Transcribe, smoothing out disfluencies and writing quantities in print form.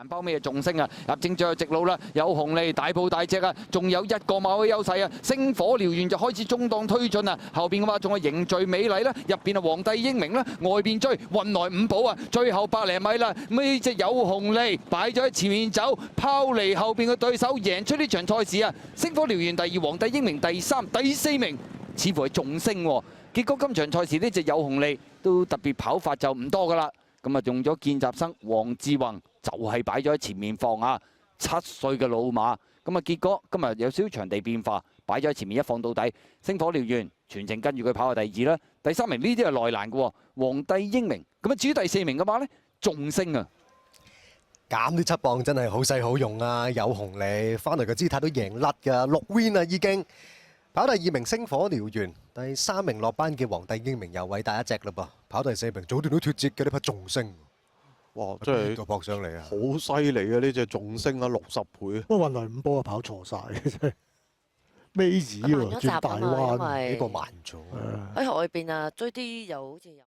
蘭包尾啊，仲升啊！入正最後直路啦，有紅利大步大隻啊，仲有一個馬位優勢啊！星火燎原就開始中檔推進啊，後邊嘅話仲係凝聚美麗啦，入邊啊皇帝英明啦，外邊追運來五寶啊，最後百零米啦，呢隻有紅利擺咗喺前面走，拋離後邊嘅對手，贏出呢場賽事啊！星火燎原第二，皇帝英明第三，第四名似乎係仲升喎。結果今場賽事呢隻有紅利都特別跑法就唔多噶啦，咁啊用咗見習生黃志宏就係擺咗喺前面放啊，7歲嘅老馬，咁啊結果今日有少少場地變化，擺咗喺前面一放到底，星火燎原全程跟住佢跑係第二啦，第三名呢啲係內欄嘅喎，皇帝英明，咁啊至於第四名嘅馬呢，仲升啊！減啲7磅真係好使好用啊！有紅利，翻嚟個姿態都贏甩㗎，6 win 啊已經。跑第二名星火燎原，第3名落班嘅皇帝英明又偉大一隻嘞噃。跑第4名早段都脫節嘅呢匹仲升，哇！真係度撲上嚟啊！好犀利啊！呢隻仲升啊60倍。不過運來五波啊跑錯晒嘅真係，尾子喎轉大彎，呢個慢咗。喺外邊啊追啲又好似又。